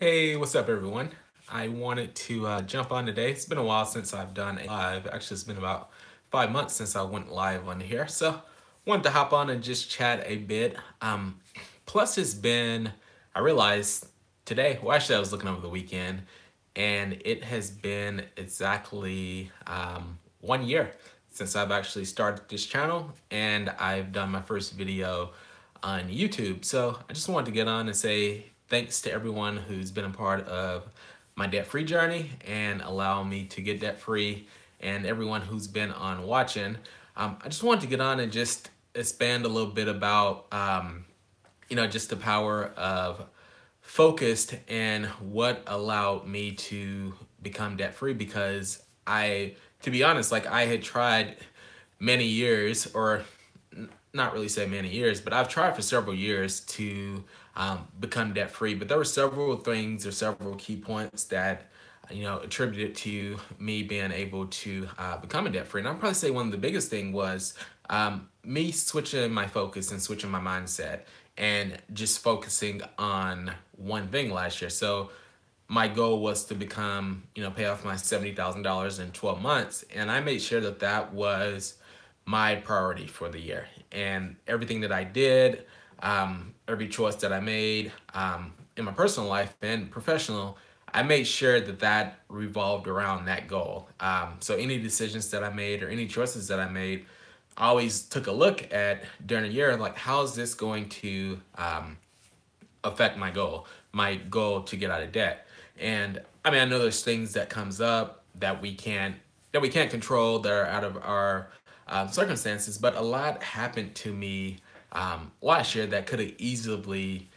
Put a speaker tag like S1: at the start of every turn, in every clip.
S1: Hey, what's up, everyone? I wanted to jump on today. It's been a while since I've done a live. Actually, it's been about 5 months since I went live on here. So, wanted to hop on and just chat a bit. Plus, I realized today, well, actually, I was looking over the weekend, and it has been exactly 1 year since I've actually started this channel, and I've done my first video on YouTube. So I just wanted to get on and say thanks to everyone who's been a part of my debt-free journey and allow me to get debt-free, and everyone who's been on watching. I just wanted to get on and just expand a little bit about just the power of focused and what allowed me to become debt free, because to be honest, like I had tried many years, or not really say many years, but I've tried for several years to become debt free. But there were several things or several key points that attributed to me being able to become a debt free. And I'd probably say one of the biggest thing was me switching my focus and switching my mindset and just focusing on one thing last year. So my goal was to pay off my $70,000 in 12 months. And I made sure that that was my priority for the year. And everything that I did, every choice that I made in my personal life and professional, I made sure that that revolved around that goal. So any decisions that I made or any choices that I made, I always took a look at during a year, like, how is this going to affect my goal to get out of debt? And I mean, I know there's things that comes up that we can't control, that are out of our circumstances. But a lot happened to me last year that could have easily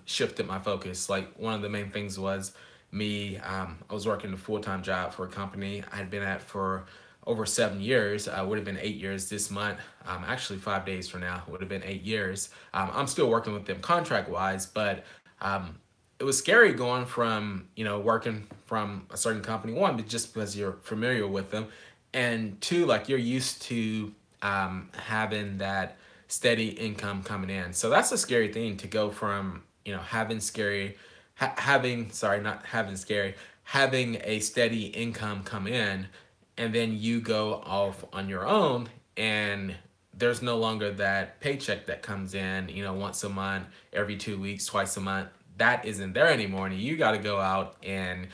S1: shifted my focus. Like, one of the main things was I was working a full-time job for a company I'd been at for over 7 years. Would have been 8 years this month. Actually, 5 days from now would have been 8 years. I'm still working with them contract wise, but it was scary going from working from a certain company, one, but just because you're familiar with them, and two, like, you're used to having that steady income coming in. So that's a scary thing, to go from having, sorry, not having scary, having a steady income come in, and then you go off on your own, and there's no longer that paycheck that comes in once a month, every 2 weeks, twice a month. That isn't there anymore, and you got to go out and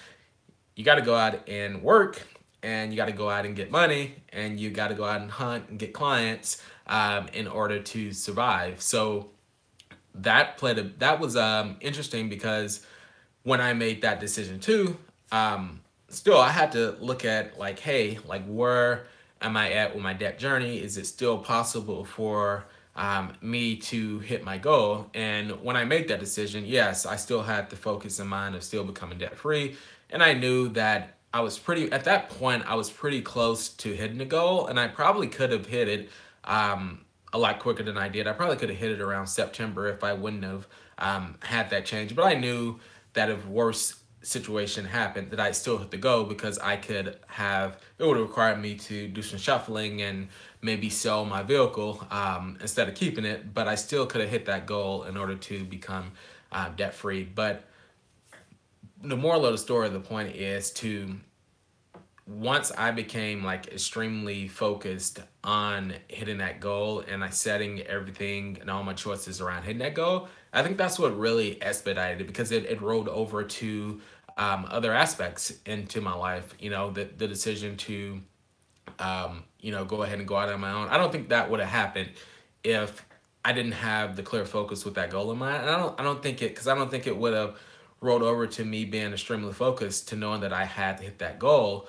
S1: work, and you got to go out and get money, and you got to go out and hunt and get clients in order to survive. So that was interesting, because when I made that decision too, still I had to look at, like, hey, like, where am I at with my debt journey? Is it still possible for me to hit my goal? And when I made that decision, yes, I still had the focus in mind of still becoming debt free, and I knew that at that point I was pretty close to hitting the goal, and I probably could have hit it a lot quicker than I did. I probably could have hit it around September if I wouldn't have had that change. But I knew that if worse situation happened, that I still hit the goal, because it would have required me to do some shuffling and maybe sell my vehicle instead of keeping it. But I still could have hit that goal in order to become debt free. But the moral of the story, the point is to once I became, like, extremely focused on hitting that goal, and I setting everything and all my choices around hitting that goal, I think that's what really expedited it, because it rolled over to other aspects into my life. The decision to go ahead and go out on my own. I don't think that would have happened if I didn't have the clear focus with that goal in mind. And I don't think it would have rolled over to me being extremely focused to knowing that I had to hit that goal.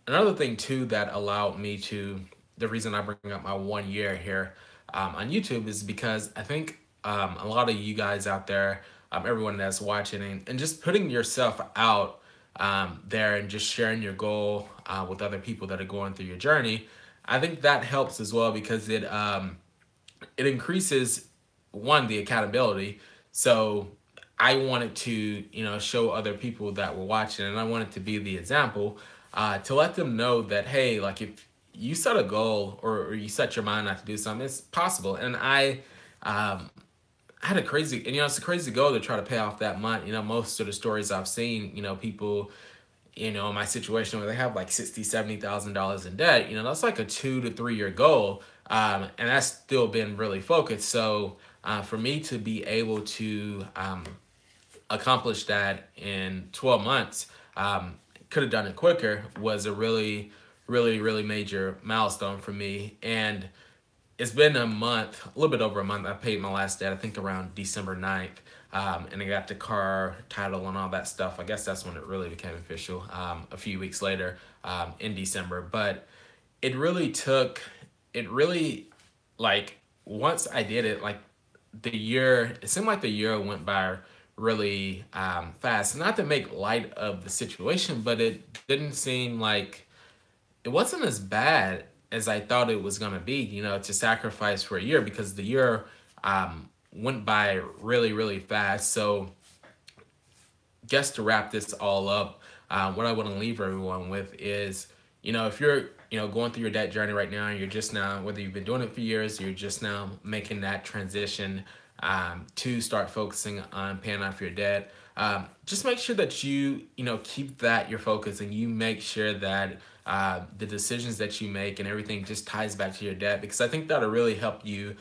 S1: Another thing too that allowed me to, the reason I bring up my 1 year here on YouTube, is because I think a lot of you guys out there, everyone that's watching, and just putting yourself out there and just sharing your goal with other people that are going through your journey, I think that helps as well, because it increases, one, the accountability. So I wanted to show other people that were watching, and I wanted to be the example to let them know that, hey, like, if you set a goal, or you set your mind not to do something, it's possible. And I I had a crazy, and it's a crazy goal to try to pay off that month. Most of the stories I've seen, people, in my situation where they have like 60, $70,000 in debt, that's like a 2 to 3 year goal. And that's still been really focused. So for me to be able to accomplish that in 12 months, could have done it quicker, was a really, really, really major milestone for me. And it's been a month, a little bit over a month. I paid my last debt, I think around December 9th. And I got the car title and all that stuff. I guess that's when it really became official, a few weeks later, in December. But it really, like, once I did it, like, it seemed like the year went by really fast. Not to make light of the situation, but it didn't seem like it wasn't as bad as I thought it was gonna be, to sacrifice for a year, because the year went by really, really fast. So, guess to wrap this all up, what I want to leave everyone with is, if you're, going through your debt journey right now, and you're just now, whether you've been doing it for years, you're just now making that transition to start focusing on paying off your debt. Just make sure that keep that your focus, and you make sure that the decisions that you make and everything just ties back to your debt, because I think that'll really help you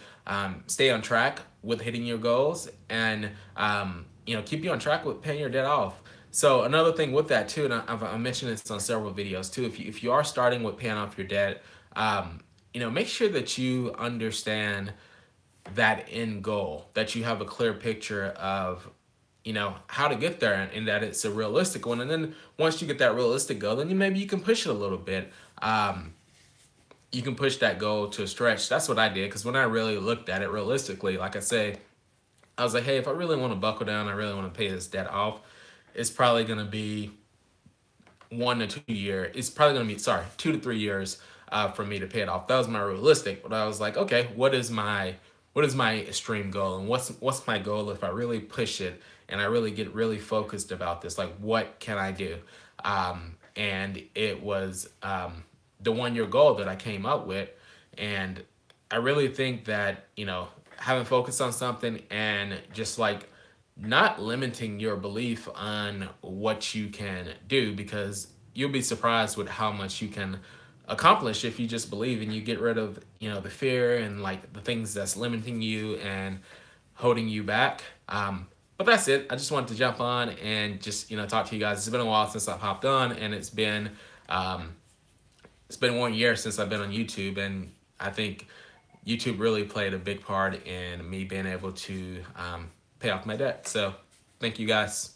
S1: stay on track with hitting your goals, and keep you on track with paying your debt off. So another thing with that too, and I mentioned this on several videos too, if you are starting with paying off your debt, make sure that you understand that end goal, that you have a clear picture of how to get there, and that it's a realistic one. And then once you get that realistic goal, then maybe you can push it a little bit. You can push that goal to a stretch. That's what I did, because when I really looked at it realistically, like I say, I was like, hey, if I really want to buckle down, I really want to pay this debt off, it's probably going to be 1 to 2 years. It's probably going to be, 2 to 3 years for me to pay it off. That was my realistic. But I was like, okay, what is my extreme goal, and what's my goal if I really push it and I really get really focused about this? Like, what can I do? And it was the 1 year goal that I came up with, and I really think that having focused on something, and just like not limiting your belief on what you can do, because you'll be surprised with how much you can accomplish if you just believe, and you get rid of the fear and like the things that's limiting you and holding you back. But that's it. I just wanted to jump on and just talk to you guys. It's been a while since I've hopped on, and it's been 1 year since I've been on YouTube, and I think YouTube really played a big part in me being able to pay off my debt. So thank you guys.